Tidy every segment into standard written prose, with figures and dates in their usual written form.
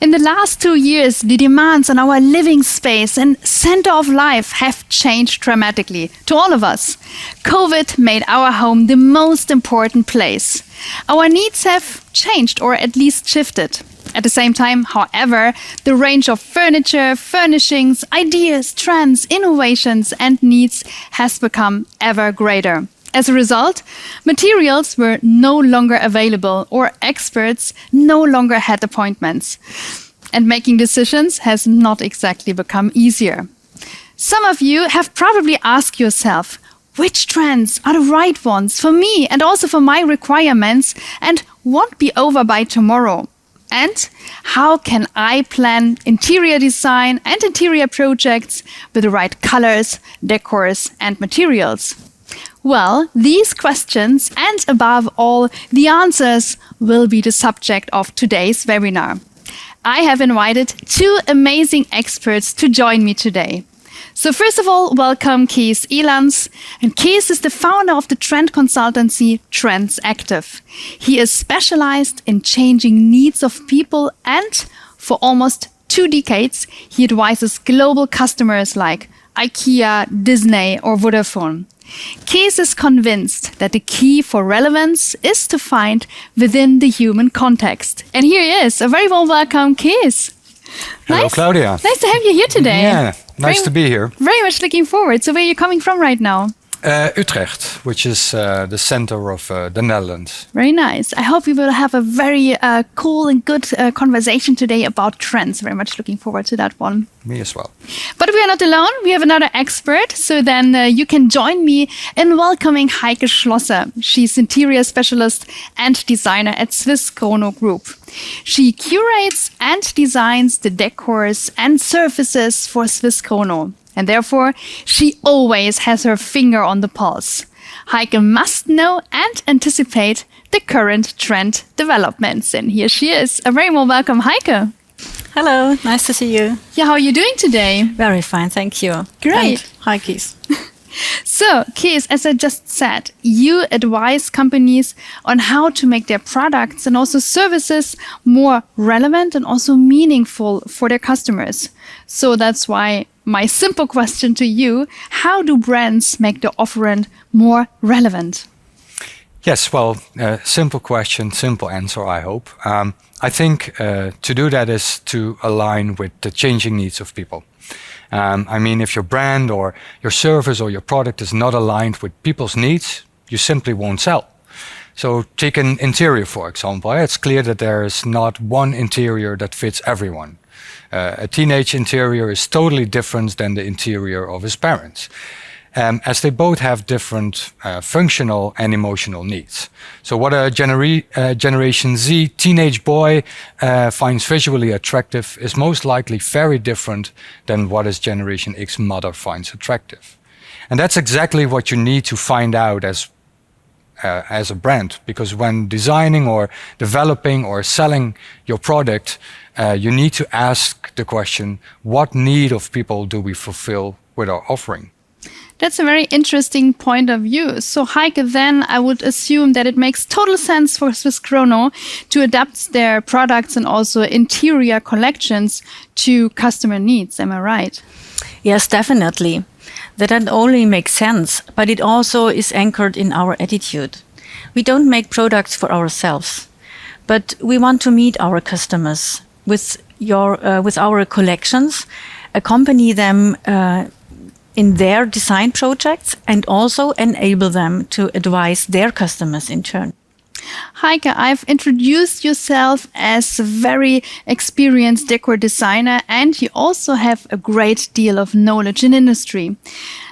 In the last 2 years, the demands on our living space and center of life have changed dramatically to all of us. COVID made our home the most important place. Our needs have changed or at least shifted. At the same time, however, the range of furniture, furnishings, ideas, trends, innovations and needs has become ever greater. As a result, materials were no longer available or experts no longer had appointments. And making decisions has not exactly become easier. Some of you have probably asked yourself, which trends are the right ones for me and also for my requirements and won't be over by tomorrow? And how can I plan interior design and interior projects with the right colors, decors and materials? Well, these questions and above all, the answers will be the subject of today's webinar. I have invited 2 amazing experts to join me today. So first of all, welcome Kees Elans. And Kees is the founder of the trend consultancy Trends Active. He is specialized in changing needs of people and for almost 2 decades, he advises global customers like IKEA, Disney or Vodafone. Kees is convinced that the key for relevance is to find within the human context. And here he is. A very warm welcome, Kees. Hello, Claudia. Nice to have you here today. Yeah, nice to be here. Very much looking forward. So where are you coming from right now? Utrecht, which is the center of the Netherlands. Very nice. I hope we will have a very cool and good conversation today about trends. Very much looking forward to that one. Me as well. But we are not alone. We have another expert. So then you can join me in welcoming Heike Schlosser. She's interior specialist and designer at Swiss Chrono Group. She curates and designs the decors and surfaces for Swiss Chrono. And therefore, she always has her finger on the pulse. Heike must know and anticipate the current trend developments. And here she is. A very warm welcome, Heike. Hello, nice to see you. Yeah, how are you doing today? Very fine, thank you. Great. And hi, Kees. So, Kees, as I just said, you advise companies on how to make their products and also services more relevant and also meaningful for their customers. So that's why my simple question to you, how do brands make their offering more relevant? Yes, well, simple question, simple answer, I hope. I think to do that is to align with the changing needs of people. I mean, if your brand or your service or your product is not aligned with people's needs, you simply won't sell. So take an interior, for example. It's clear that there is not one interior that fits everyone. A teenage interior is totally different than the interior of his parents, as they both have different functional and emotional needs. So what a Generation Z teenage boy finds visually attractive is most likely very different than what his Generation X mother finds attractive. And that's exactly what you need to find out as a brand, because when designing or developing or selling your product, you need to ask the question, what need of people do we fulfill with our offering? That's a very interesting point of view. So Heike, then I would assume that it makes total sense for Swiss Chrono to adapt their products and also interior collections to customer needs. Am I right? Yes, definitely. That not only makes sense, but it also is anchored in our attitude. We don't make products for ourselves, but we want to meet our customers with our collections, accompany them in their design projects, and also enable them to advise their customers in turn. Heike, I've introduced yourself as a very experienced decor designer, and you also have a great deal of knowledge in industry.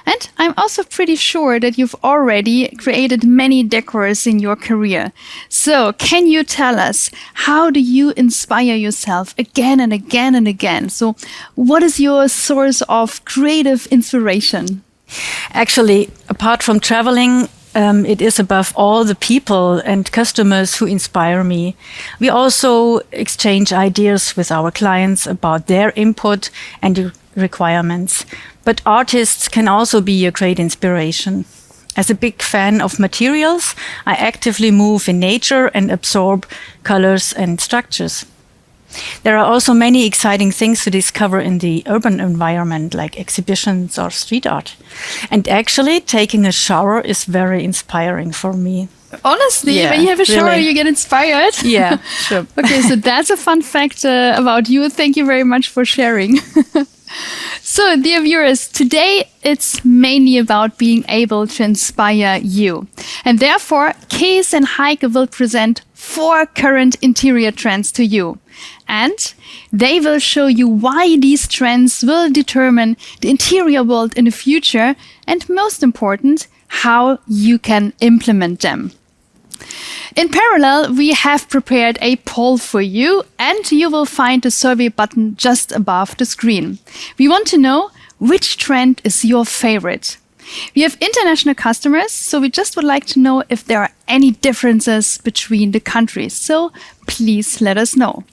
And I'm also pretty sure that you've already created many decors in your career. So can you tell us, how do you inspire yourself again and again and again? So what is your source of creative inspiration? Actually, apart from traveling, it is above all the people and customers who inspire me. We also exchange ideas with our clients about their input and requirements. But artists can also be a great inspiration. As a big fan of materials, I actively move in nature and absorb colors and structures. There are also many exciting things to discover in the urban environment, like exhibitions or street art. And actually, taking a shower is very inspiring for me. Honestly, Yeah, when you have a shower, really. you get inspired. Yeah, sure. Okay, so that's a fun fact about you. Thank you very much for sharing. So, dear viewers, today it's mainly about being able to inspire you. And therefore, Kees and Heike will present 4 current interior trends to you. And they will show you why these trends will determine the interior world in the future, and most important, how you can implement them. In parallel, we have prepared a poll for you, and you will find the survey button just above the screen. We want to know which trend is your favorite. We have international customers, so we just would like to know if there are any differences between the countries. So please let us know.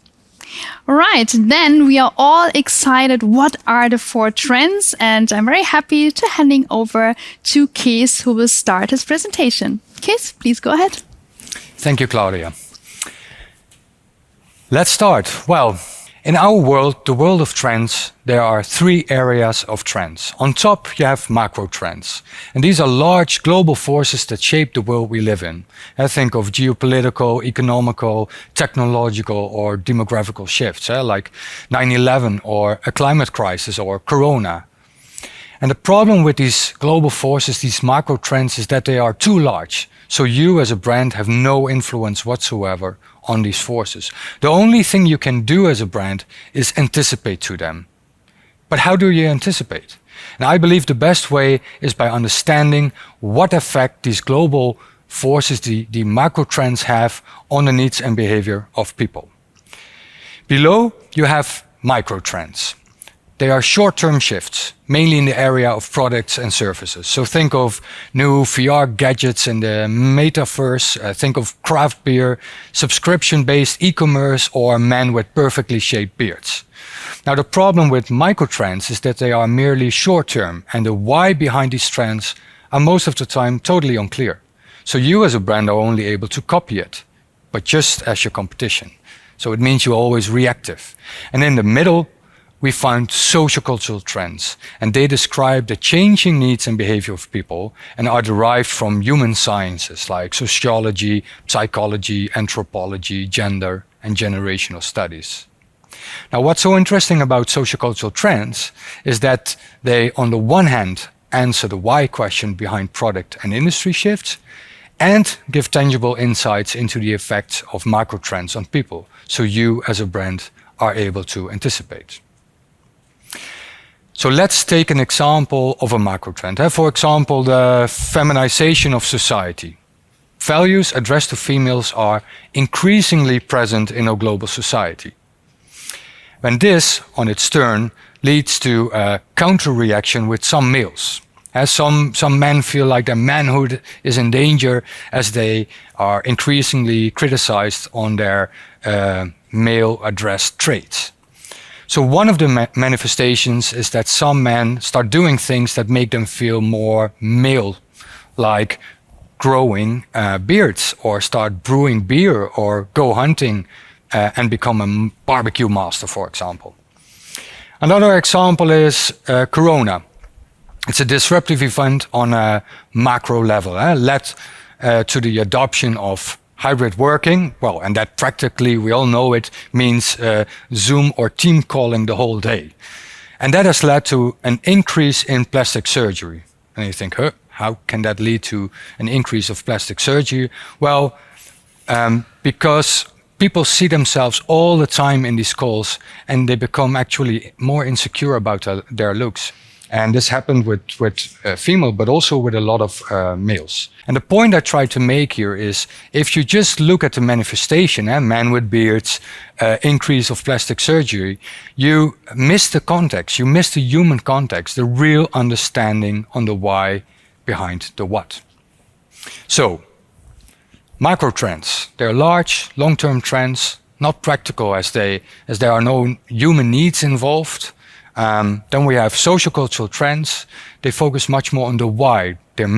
Right, then we are all excited. What are the 4 trends? And I'm very happy to handing over to Kees, who will start his presentation. Kees, please go ahead. Thank you, Claudia. Let's start. Well, in our world, the world of trends, there are 3 areas of trends. On top, you have macro trends. And these are large global forces that shape the world we live in. I think of geopolitical, economical, technological, or demographical shifts, like 9/11 or a climate crisis or Corona. And the problem with these global forces, these macro trends, is that they are too large. So you as a brand have no influence whatsoever on these forces. The only thing you can do as a brand is anticipate to them. But how do you anticipate? And I believe the best way is by understanding what effect these global forces, the macro trends, have on the needs and behavior of people. Below, you have micro trends. They are short-term shifts, mainly in the area of products and services. So think of new VR gadgets in the metaverse, think of craft beer, subscription-based e-commerce, or men with perfectly shaped beards. Now, the problem with microtrends is that they are merely short-term, and the why behind these trends are most of the time totally unclear. So you as a brand are only able to copy it, but just as your competition. So it means you're always reactive. And in the middle, we find sociocultural trends, and they describe the changing needs and behavior of people and are derived from human sciences like sociology, psychology, anthropology, gender, and generational studies. Now, what's so interesting about sociocultural trends is that they, on the one hand, answer the why question behind product and industry shifts, and give tangible insights into the effects of macro trends on people, so you as a brand are able to anticipate. So let's take an example of a macro trend. For example, the feminization of society. Values addressed to females are increasingly present in our global society. When this, on its turn, leads to a counter-reaction with some males. As some men feel like their manhood is in danger as they are increasingly criticized on their male-addressed traits. So one of the manifestations is that some men start doing things that make them feel more male, like growing beards, or start brewing beer, or go hunting and become a barbecue master, for example. Another example is Corona. It's a disruptive event on a macro level, led to the adoption of hybrid working, well, and that practically, we all know it, means Zoom or team calling the whole day. And that has led to an increase in plastic surgery. And you think, how can that lead to an increase of plastic surgery? Well, because people see themselves all the time in these calls, and they become actually more insecure about their looks. And this happened with female, but also with a lot of males. And the point I try to make here is, if you just look at the manifestation, men with beards, increase of plastic surgery, you miss the context, you miss the human context, the real understanding on the why behind the what. So, macro trends, they're large, long-term trends, not practical as there are no human needs involved. Then we have sociocultural trends. They focus much more on the why. They're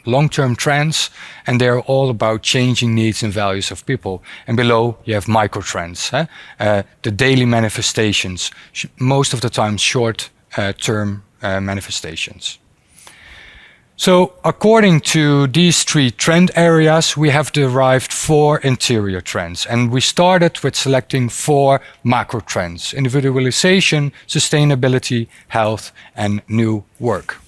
long-term trends, and they're all about changing needs and values of people. And below, you have microtrends, the daily manifestations, most of the time short-term manifestations. So according to these 3 trend areas, we have derived 4 interior trends. And we started with selecting 4 macro trends: individualization, sustainability, health, and new work.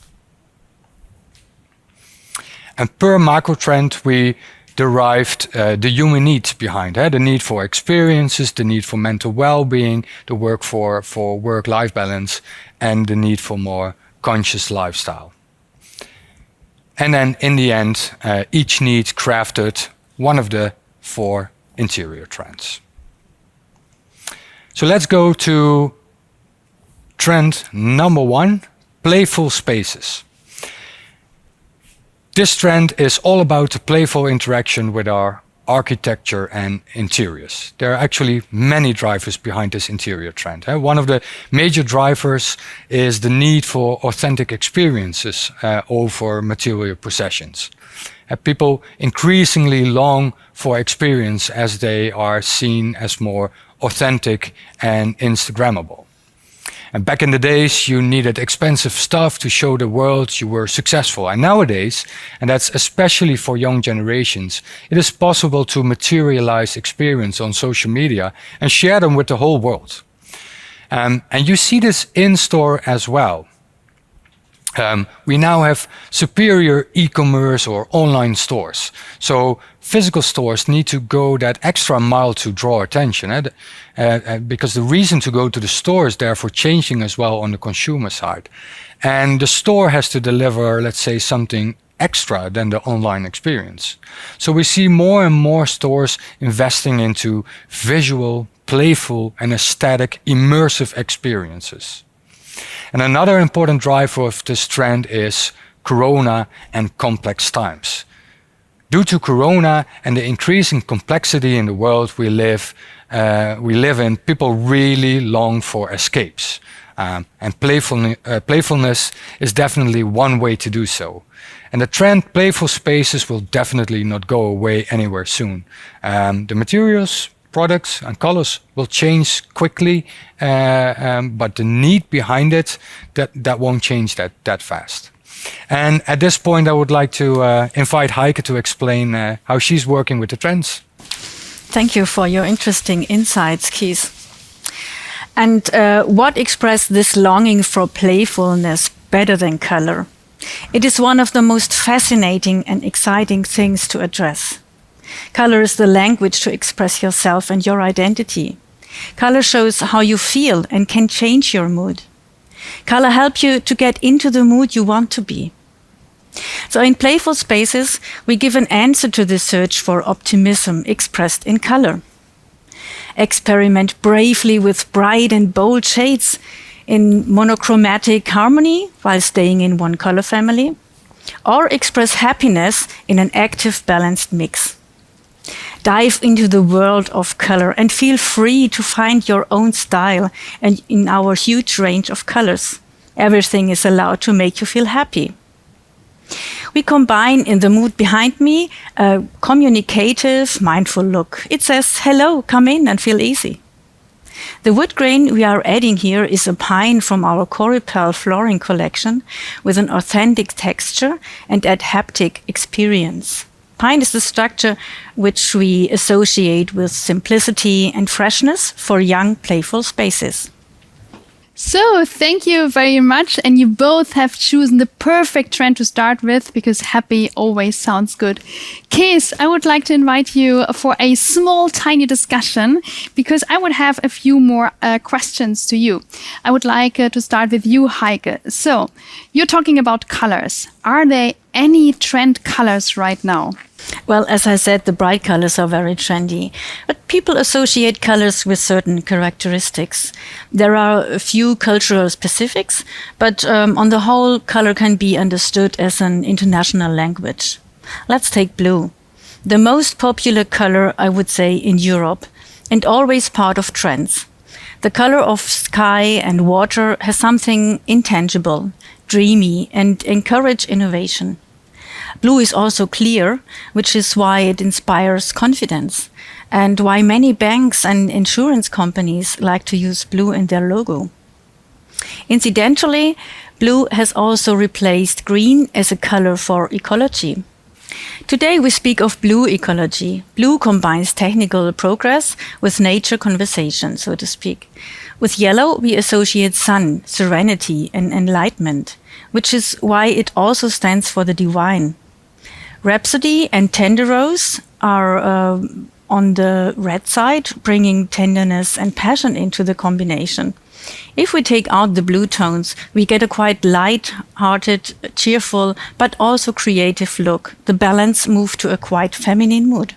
And per macro trend, we derived the human needs behind it, the need for experiences, the need for mental well-being, the work for work-life balance, and the need for more conscious lifestyle. And then in the end, each need crafted one of the 4 interior trends. So let's go to trend number 1, playful spaces. This trend is all about the playful interaction with our architecture and interiors. There are actually many drivers behind this interior trend. One of the major drivers is the need for authentic experiences over material possessions. People increasingly long for experience as they are seen as more authentic and Instagrammable. And back in the days, you needed expensive stuff to show the world you were successful. And nowadays, and that's especially for young generations, it is possible to materialize experience on social media and share them with the whole world. And you see this in-store as well. We now have superior e-commerce or online stores. So physical stores need to go that extra mile to draw attention, because the reason to go to the store is therefore changing as well on the consumer side. And the store has to deliver, let's say, something extra than the online experience. So we see more and more stores investing into visual, playful, and aesthetic, immersive experiences. And another important driver of this trend is Corona and complex times. Due to Corona and the increasing complexity in the world we live in, people really long for escapes. And playfulness is definitely one way to do so. And the trend playful spaces will definitely not go away anywhere soon. The materials, products and colors will change quickly, but the need behind it, that won't change that fast. And at this point, I would like to invite Heike to explain how she's working with the trends. Thank you for your interesting insights, Kees. And what expressed this longing for playfulness better than color? It is one of the most fascinating and exciting things to address. Color is the language to express yourself and your identity. Color shows how you feel and can change your mood. Color helps you to get into the mood you want to be. So in Playful Spaces, we give an answer to the search for optimism expressed in color. Experiment bravely with bright and bold shades in monochromatic harmony while staying in one color family, or express happiness in an active, balanced mix. Dive into the world of color and feel free to find your own style and in our huge range of colors. Everything is allowed to make you feel happy. We combine in the mood behind me a communicative, mindful look. It says, hello, come in and feel easy. The wood grain we are adding here is a pine from our Coripel flooring collection with an authentic texture and a haptic experience. Pine is the structure which we associate with simplicity and freshness for young, playful spaces. So, thank you very much. And you both have chosen the perfect trend to start with because happy always sounds good. Kees, I would like to invite you for a small, tiny discussion because I would have a few more questions to you. I would like to start with you, Heike. So, you're talking about colors. Are there any trend colors right now? Well, as I said, the bright colors are very trendy, but people associate colors with certain characteristics. There are a few cultural specifics, but on the whole, color can be understood as an international language. Let's take blue. The most popular color, I would say, in Europe, and always part of trends. The color of sky and water has something intangible, dreamy, and encourage innovation. Blue is also clear, which is why it inspires confidence and why many banks and insurance companies like to use blue in their logo. Incidentally, blue has also replaced green as a color for ecology. Today we speak of blue ecology. Blue combines technical progress with nature conversation, so to speak. With yellow, we associate sun, serenity, and enlightenment, which is why it also stands for the divine. Rhapsody and tender rose are on the red side, bringing tenderness and passion into the combination. If we take out the blue tones, we get a quite light-hearted, cheerful, but also creative look. The balance moves to a quite feminine mood.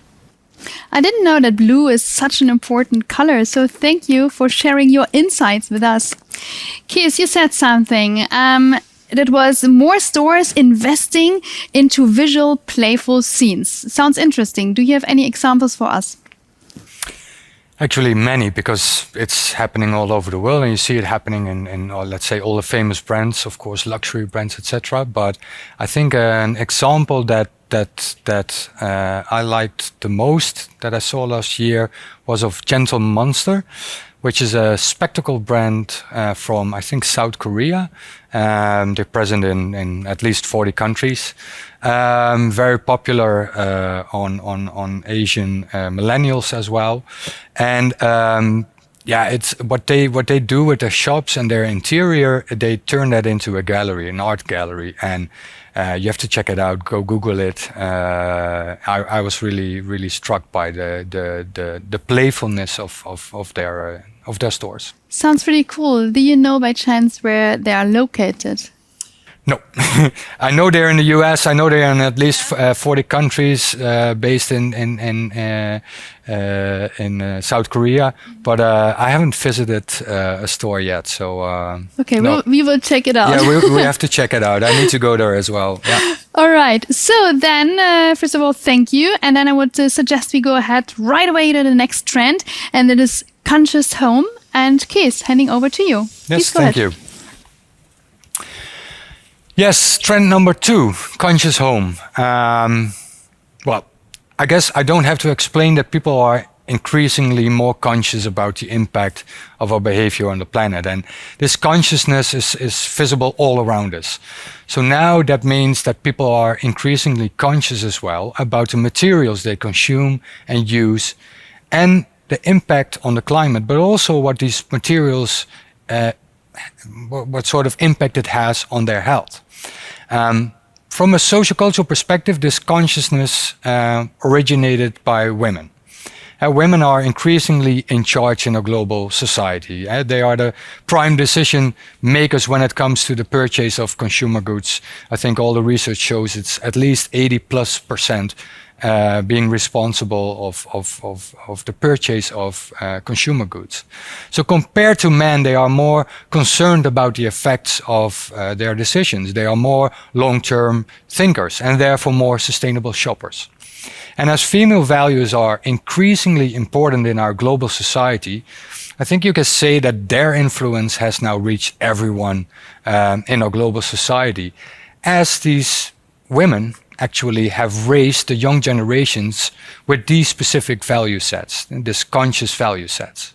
I didn't know that blue is such an important color, so thank you for sharing your insights with us. Kees, you said something. That was more stores investing into visual, playful scenes. Sounds interesting. Do you have any examples for us? Actually, many, because it's happening all over the world, and you see it happening in let's say, all the famous brands, of course, luxury brands, etc. But I think an example that I liked the most that I saw last year was of Gentle Monster, which is a spectacle brand from, I think, South Korea. They're present in at least 40 countries. Very popular on Asian millennials as well. And it's what they do with their shops and their interior. They turn that into a gallery, an art gallery, and you have to check it out. Go Google it. I was really struck by the playfulness of their stores. Sounds pretty cool. Do you know by chance where they are located? No, I know they're in the US. I know they're in at least 40 countries, based in South Korea. But I haven't visited a store yet. So okay, no. we will check it out. Yeah, we have to check it out. I need to go there as well. Yeah. All right. So then, first of all, thank you. And then I would suggest we go ahead right away to the next trend, and it is conscious home. And Kees, handing over to you. Yes, Please go thank ahead. you. Yes, trend number 2, conscious home. Well, I guess I don't have to explain that people are increasingly more conscious about the impact of our behavior on the planet. And this consciousness is visible all around us. So now that means that people are increasingly conscious as well about the materials they consume and use, and the impact on the climate, but also what these materials what sort of impact it has on their health. From a sociocultural perspective, this consciousness originated by women. Women are increasingly in charge in a global society. They are the prime decision makers when it comes to the purchase of consumer goods. I think all the research shows it's at least 80+% being responsible of the purchase of consumer goods. So compared to men, they are more concerned about the effects of their decisions. They are more long-term thinkers and therefore more sustainable shoppers. And as female values are increasingly important in our global society, I think you can say that their influence has now reached everyone in our global society, as these women actually have raised the young generations with these specific value sets, this conscious value sets.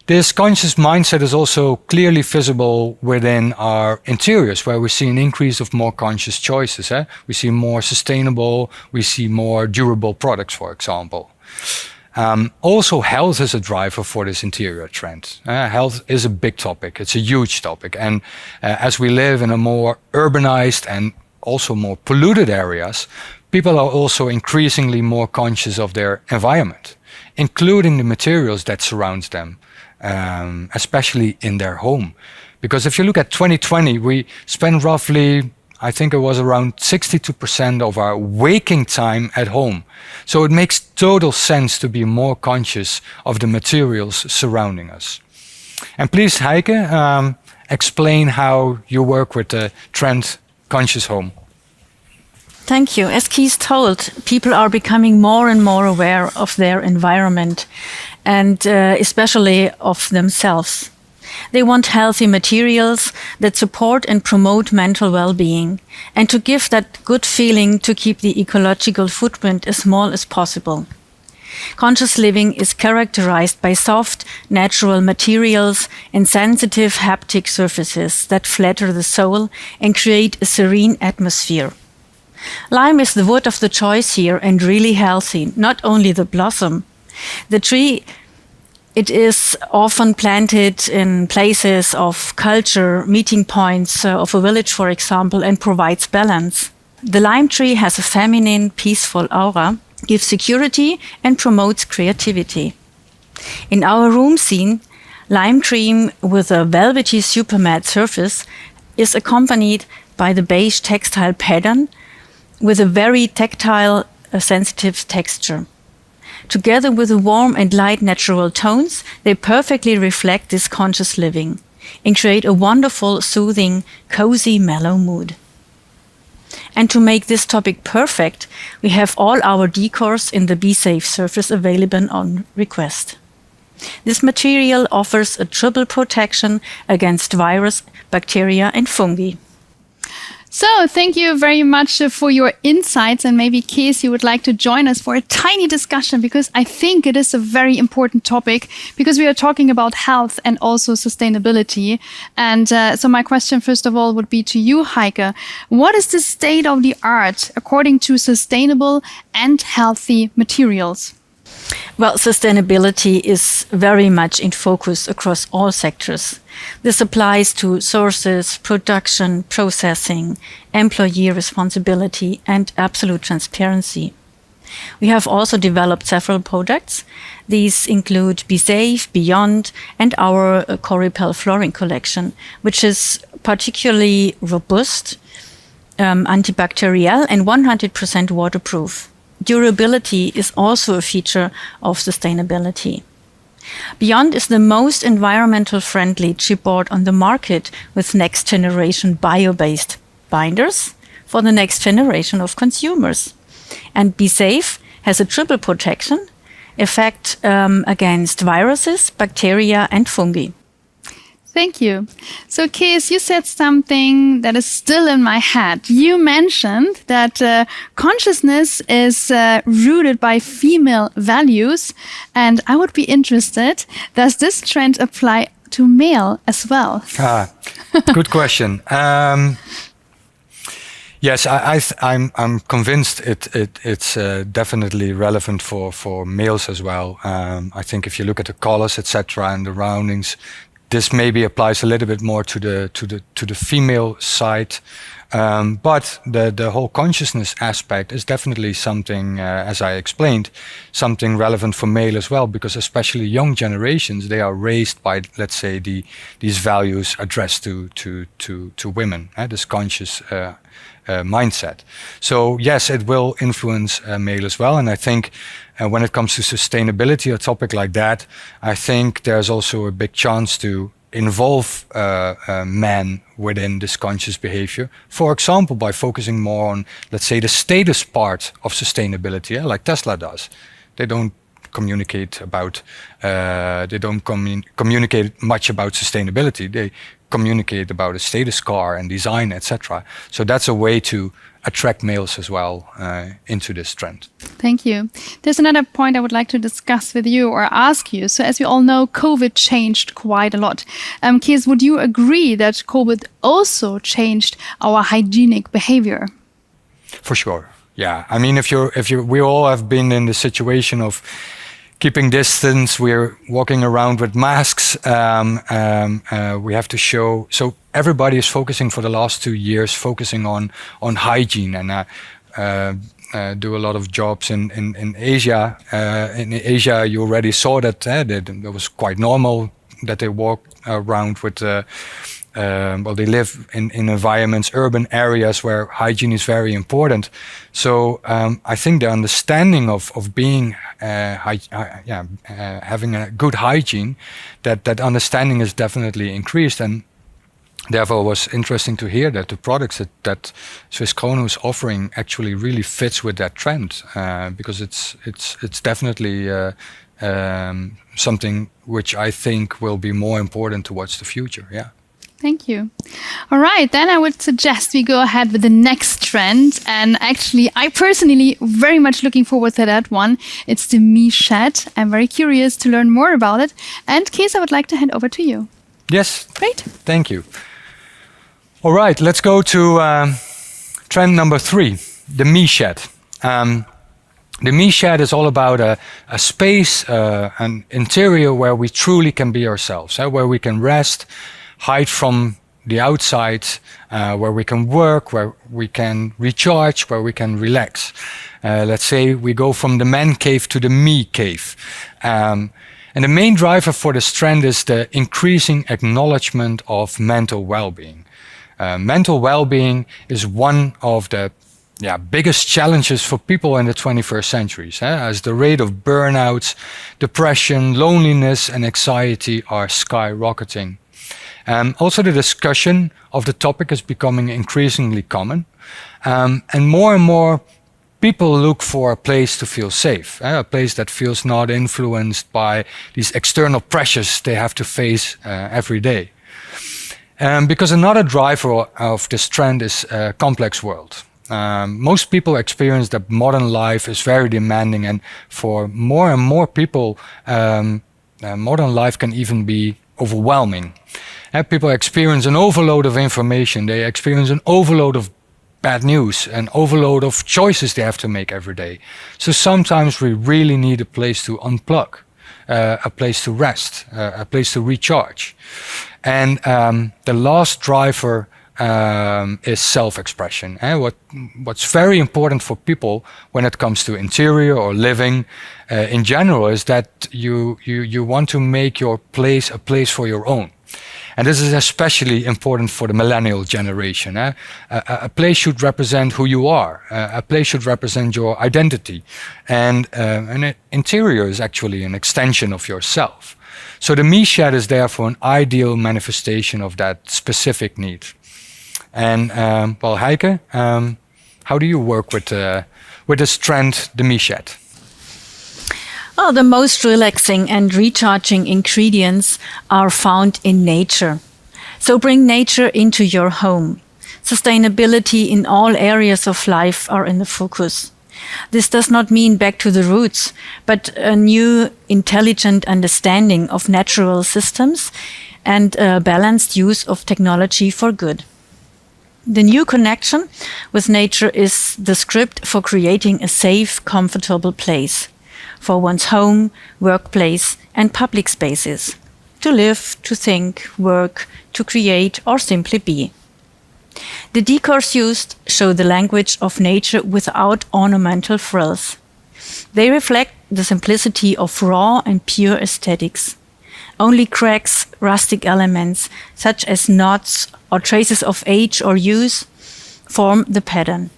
This conscious mindset is also clearly visible within our interiors, where we see an increase of more conscious choices. We see more sustainable, we see more durable products, for example. Also, health is a driver for this interior trend. Health is a big topic, it's a huge topic. And as we live in a more urbanized and also more polluted areas, people are also increasingly more conscious of their environment, including the materials that surround them, especially in their home. Because if you look at 2020, we spent roughly, I think it was around 62% of our waking time at home. So it makes total sense to be more conscious of the materials surrounding us. And please, Heike, explain how you work with the trend conscious home. Thank you. As Kees told, people are becoming more and more aware of their environment and especially of themselves. They want healthy materials that support and promote mental well-being, and to give that good feeling to keep the ecological footprint as small as possible. Conscious living is characterized by soft, natural materials and sensitive haptic surfaces that flatter the soul and create a serene atmosphere. Lime is the wood of the choice here and really healthy, not only the blossom. The tree, it is often planted in places of culture, meeting points of a village, for example, and provides balance. The lime tree has a feminine, peaceful aura, gives security and promotes creativity. In our room scene, lime tree with a velvety super matte surface is accompanied by the beige textile pattern with a very tactile, sensitive texture. Together with the warm and light natural tones, they perfectly reflect this conscious living and create a wonderful, soothing, cozy, mellow mood. And to make this topic perfect, we have all our decors in the Be Safe surface available on request. This material offers a triple protection against virus, bacteria, and fungi. So, thank you very much for your insights, and maybe Kees, you would like to join us for a tiny discussion, because I think it is a very important topic, because we are talking about health and also sustainability. And so my question, first of all, would be to you, Heike. What is the state of the art according to sustainable and healthy materials? Well, sustainability is very much in focus across all sectors. This applies to sources, production, processing, employee responsibility, and absolute transparency. We have also developed several products. These include Be Safe, Beyond, and our Coripel flooring collection, which is particularly robust, antibacterial, and 100% waterproof. Durability is also a feature of sustainability. Beyond is the most environmental friendly chipboard on the market, with next generation bio-based binders for the next generation of consumers. And Be Safe has a triple protection effect against viruses, bacteria, and fungi. Thank you. So, Kees, you said something that is still in my head. You mentioned that consciousness is rooted by female values, and I would be interested, does this trend apply to male as well? Good question. Yes, I'm convinced it's definitely relevant for males as well. I think if you look at the colors, etc., and the roundings, this maybe applies a little bit more to the female side, but the whole consciousness aspect is definitely something, as I explained, something relevant for male as well, because especially young generations, they are raised by, let's say, these values addressed to women, this conscious mindset. So yes, it will influence male as well, and I think when it comes to sustainability, a topic like that, I think there's also a big chance to involve men within this conscious behavior. For example, by focusing more on, let's say, the status part of sustainability, like Tesla does. They don't communicate about, communicate much about sustainability. They communicate about a status car and design, etc. So that's a way to attract males as well into this trend. Thank you. There's another point I would like to discuss with you or ask you. So as we all know, COVID changed quite a lot. Kees, would you agree that COVID also changed our hygienic behavior? For sure. Yeah. I mean, we all have been in the situation of keeping distance. We're walking around with masks. We have to show. So everybody is focusing for the last 2 years, focusing on hygiene, and do a lot of jobs in Asia. In Asia, you already saw that it was quite normal that they walk around with. They live in environments, urban areas where hygiene is very important. So I think the understanding of being, having a good hygiene, that understanding is definitely increased, and therefore it was interesting to hear that the products that Swiss Krono is offering actually really fits with that trend, because it's definitely something which I think will be more important towards the future. Yeah. Thank you. All right, then I would suggest we go ahead with the next trend. And actually, I personally very much looking forward to that one. It's the Me Shed. I'm very curious to learn more about it. And Kees, I would like to hand over to you. Yes. Great. Thank you. All right, let's go to trend number 3, the Me Shed. The Me Shed is all about a space, an interior where we truly can be ourselves, where we can rest, hide from the outside, where we can work, where we can recharge, where we can relax. Let's say we go from the man cave to the me cave. And the main driver for this trend is the increasing acknowledgement of mental well-being. Mental well-being is one of the biggest challenges for people in the 21st century, as the rate of burnouts, depression, loneliness, and anxiety are skyrocketing. Also, the discussion of the topic is becoming increasingly common, and more people look for a place to feel safe, a place that feels not influenced by these external pressures they have to face every day. Because another driver of this trend is a complex world. Most people experience that modern life is very demanding, and for more and more people, modern life can even be overwhelming. People experience an overload of information, they experience an overload of bad news, an overload of choices they have to make every day. So sometimes we really need a place to unplug, a place to rest, a place to recharge. And the last driver is self-expression. What's very important for people when it comes to interior or living in general is that you want to make your place a place for your own. And this is especially important for the millennial generation. A place should represent who you are. A place should represent your identity. And an interior is actually an extension of yourself. So the Me Shed is therefore an ideal manifestation of that specific need. And well, Heike, how do you work with this trend, the Me Shed? Oh, the most relaxing and recharging ingredients are found in nature. So bring nature into your home. Sustainability in all areas of life are in the focus. This does not mean back to the roots, but a new intelligent understanding of natural systems and a balanced use of technology for good. The new connection with nature is the script for creating a safe, comfortable place for one's home, workplace, and public spaces, to live, to think, work, to create, or simply be. The decors used show the language of nature without ornamental frills. They reflect the simplicity of raw and pure aesthetics. Only cracks, rustic elements, such as knots or traces of age or use, form the pattern.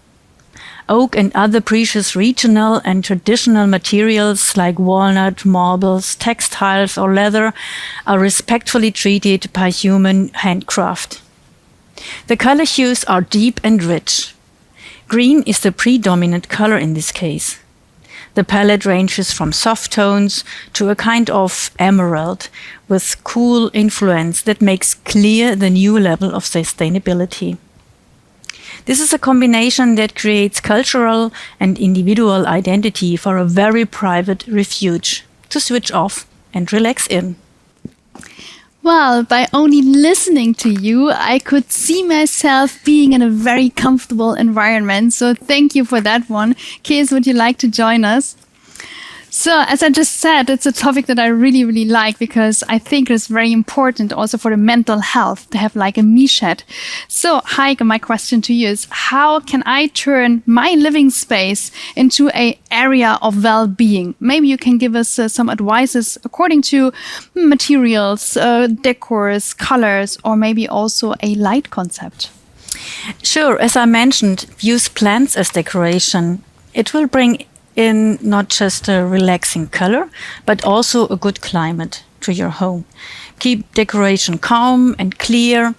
Oak and other precious regional and traditional materials like walnut, marbles, textiles, or leather are respectfully treated by human handcraft. The color hues are deep and rich. Green is the predominant color in this case. The palette ranges from soft tones to a kind of emerald with cool influence that makes clear the new level of sustainability. This is a combination that creates cultural and individual identity for a very private refuge to switch off and relax in. Well, by only listening to you, I could see myself being in a very comfortable environment. So thank you for that one. Kees, would you like to join us? So, as I just said, it's a topic that I really, really like because I think it's very important also for the mental health to have like a Me Shed. So, Heike, my question to you is, how can I turn my living space into an area of well-being? Maybe you can give us some advices according to materials, decors, colors, or maybe also a light concept. Sure, as I mentioned, use plants as decoration. It will bring in not just a relaxing color, but also a good climate to your home. Keep decoration calm and clear,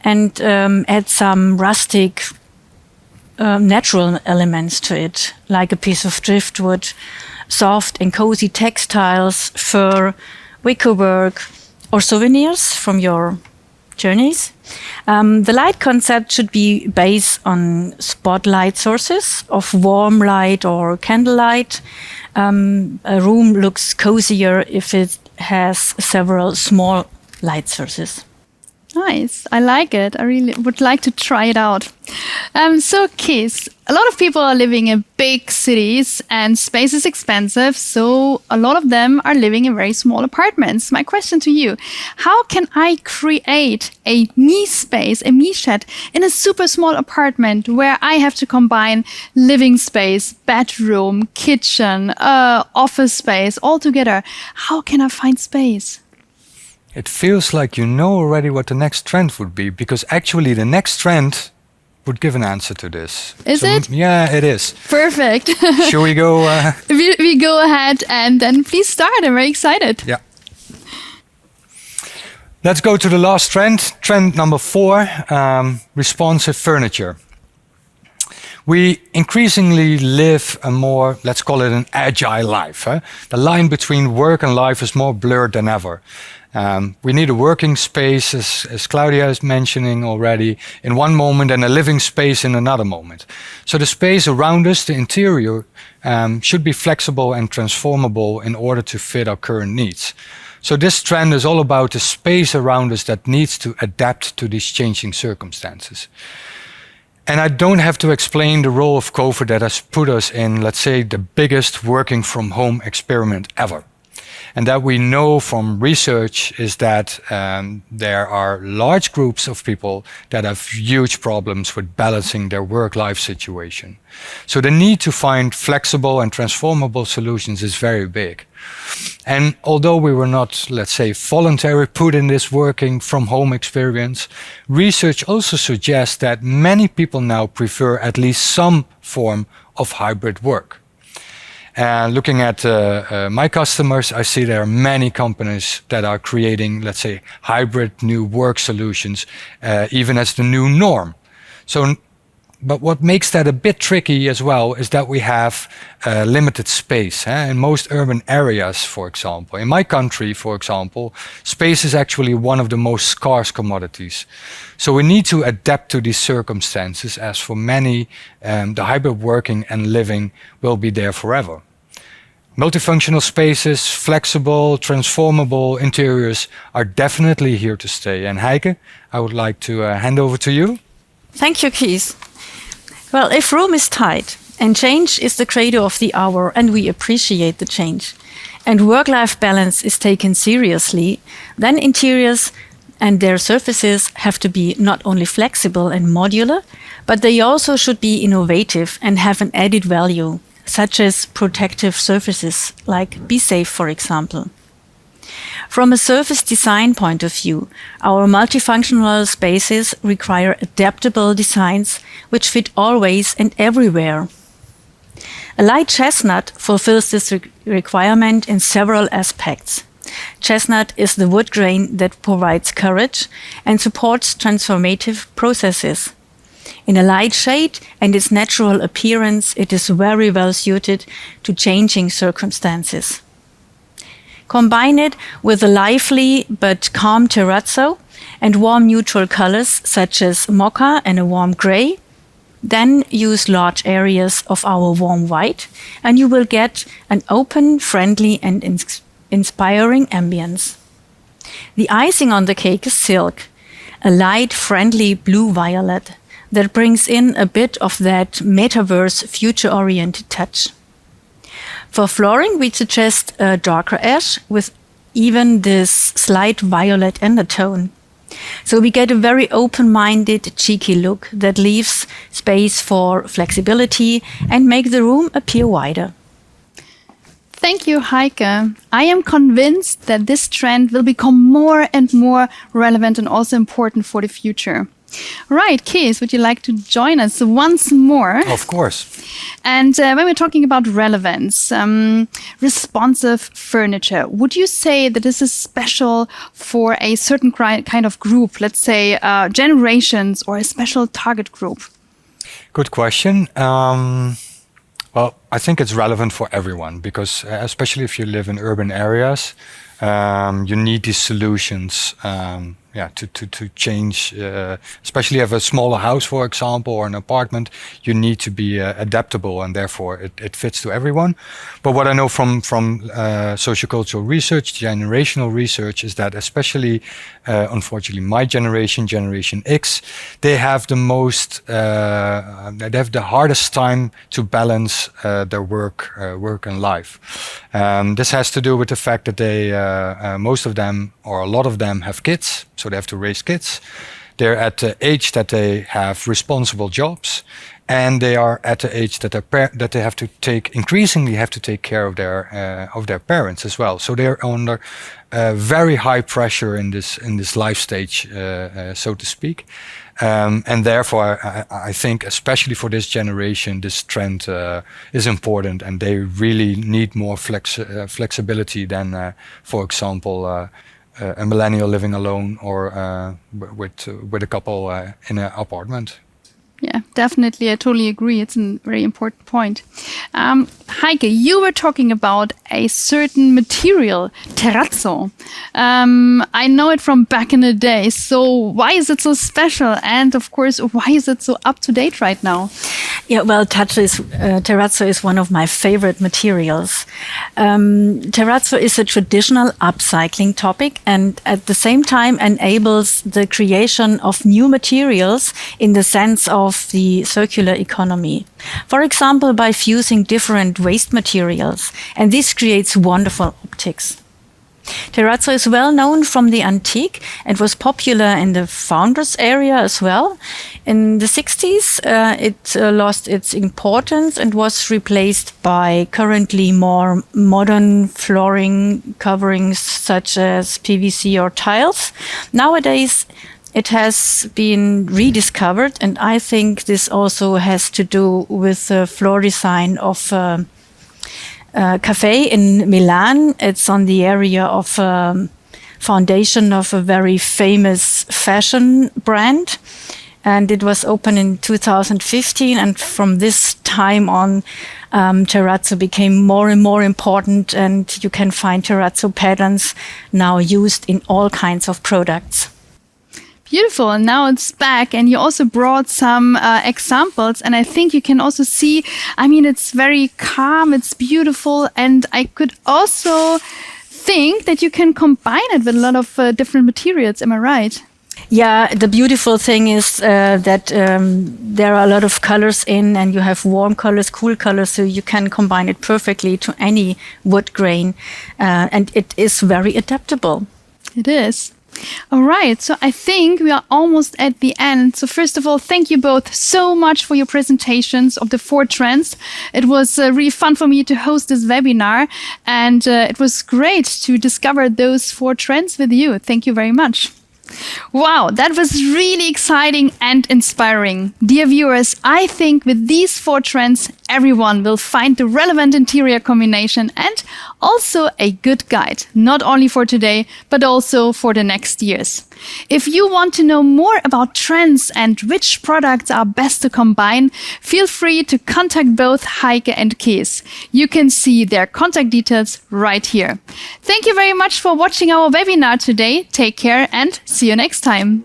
and add some rustic natural elements to it, like a piece of driftwood, soft and cozy textiles, fur, wickerwork, or souvenirs from your journeys. The light concept should be based on spotlight sources of warm light or candlelight. A room looks cozier if it has several small light sources. Nice. I like it. I really would like to try it out. So, Kees, a lot of people are living in big cities and space is expensive. So, a lot of them are living in very small apartments. My question to you, how can I create a me space, a me shed in a super small apartment where I have to combine living space, bedroom, kitchen, office space all together? How can I find space? It feels like you know already what the next trend would be, because actually the next trend would give an answer to this. Is it? Yeah, it is. Perfect. Shall we go? We go ahead and then please start. I'm very excited. Yeah. Let's go to the last trend. Trend number 4, responsive furniture. We increasingly live a more, let's call it an agile life. The line between work and life is more blurred than ever. We need a working space, as Claudia is mentioning already, in one moment, and a living space in another moment. So the space around us, the interior, should be flexible and transformable in order to fit our current needs. So this trend is all about the space around us that needs to adapt to these changing circumstances. And I don't have to explain the role of COVID that has put us in, let's say, the biggest working from home experiment ever. And that we know from research is that there are large groups of people that have huge problems with balancing their work-life situation. So the need to find flexible and transformable solutions is very big. And although we were not, let's say, voluntarily put in this working from home experience, research also suggests that many people now prefer at least some form of hybrid work. Looking at my customers, I see there are many companies that are creating, let's say, hybrid new work solutions, even as the new norm. But what makes that a bit tricky as well is that we have limited space. In most urban areas, for example. In my country, for example, space is actually one of the most scarce commodities. So we need to adapt to these circumstances, as for many, the hybrid working and living will be there forever. Multifunctional spaces, flexible, transformable interiors are definitely here to stay. And Heike, I would like to hand over to you. Thank you, Kees. Well, if room is tight and change is the credo of the hour and we appreciate the change and work-life balance is taken seriously, then interiors and their surfaces have to be not only flexible and modular, but they also should be innovative and have an added value, such as protective surfaces like Be Safe, for example. From a surface design point of view, our multifunctional spaces require adaptable designs which fit always and everywhere. A light chestnut fulfills this requirement in several aspects. Chestnut is the wood grain that provides courage and supports transformative processes. In a light shade and its natural appearance, it is very well suited to changing circumstances. Combine it with a lively but calm terrazzo and warm neutral colors such as mocha and a warm gray. Then use large areas of our warm white and you will get an open, friendly and inspiring ambience. The icing on the cake is silk, a light, friendly blue-violet that brings in a bit of that metaverse future-oriented touch. For flooring, we suggest a darker ash with even this slight violet undertone. So we get a very open-minded, cheeky look that leaves space for flexibility and make the room appear wider. Thank you, Heike. I am convinced that this trend will become more and more relevant and also important for the future. Right, Kees, would you like to join us once more? Of course. And when we're talking about relevance, responsive furniture, would you say that this is special for a certain kind of group, let's say generations or a special target group? Good question. Well, I think it's relevant for everyone because, especially if you live in urban areas, you need these solutions. To change, especially if a smaller house, for example, or an apartment, you need to be adaptable, and therefore it fits to everyone. But what I know from sociocultural research, generational research, is that especially, unfortunately, my generation, Generation X, they have the the hardest time to balance their work and life. This has to do with the fact that they, most of them, or a lot of them, have kids. So they have to raise kids. They're at the age that they have responsible jobs, and they are at the age that they have to increasingly have to take care of their parents as well. So they're under very high pressure in this life stage, so to speak. And therefore, I think, especially for this generation, this trend is important, and they really need more flexibility than, for example, a millennial living alone or with a couple in an apartment. Yeah, definitely. I totally agree. It's a very important point. Heike, you were talking about a certain material, terrazzo. I know it from back in the day. So why is it so special? And of course, why is it so up to date right now? Yeah, well, terrazzo is one of my favorite materials. Terrazzo is a traditional upcycling topic and at the same time enables the creation of new materials in the sense of the circular economy. For example, by fusing different waste materials, and this creates wonderful optics. Terrazzo is well known from the antique and was popular in the founders area as well. In the 60s, it lost its importance and was replaced by currently more modern flooring coverings such as PVC or tiles. Nowadays, it has been rediscovered, and I think this also has to do with the floor design of cafe in Milan. It's on the area of foundation of a very famous fashion brand, and it was opened in 2015. And from this time on, terrazzo became more and more important, and you can find terrazzo patterns now used in all kinds of products. Beautiful. And now it's back. And you also brought some examples. And I think you can also see, I mean, it's very calm. It's beautiful. And I could also think that you can combine it with a lot of different materials. Am I right? Yeah, the beautiful thing is that there are a lot of colors in, and you have warm colors, cool colors, so you can combine it perfectly to any wood grain. And it is very adaptable. It is. All right, so I think we are almost at the end. So first of all, thank you both so much for your presentations of the 4 trends. It was really fun for me to host this webinar, and it was great to discover those 4 trends with you. Thank you very much. Wow, that was really exciting and inspiring. Dear viewers, I think with these 4 trends, everyone will find the relevant interior combination and also a good guide, not only for today, but also for the next years. If you want to know more about trends and which products are best to combine, feel free to contact both Heike and Kees. You can see their contact details right here. Thank you very much for watching our webinar today. Take care and see you next time.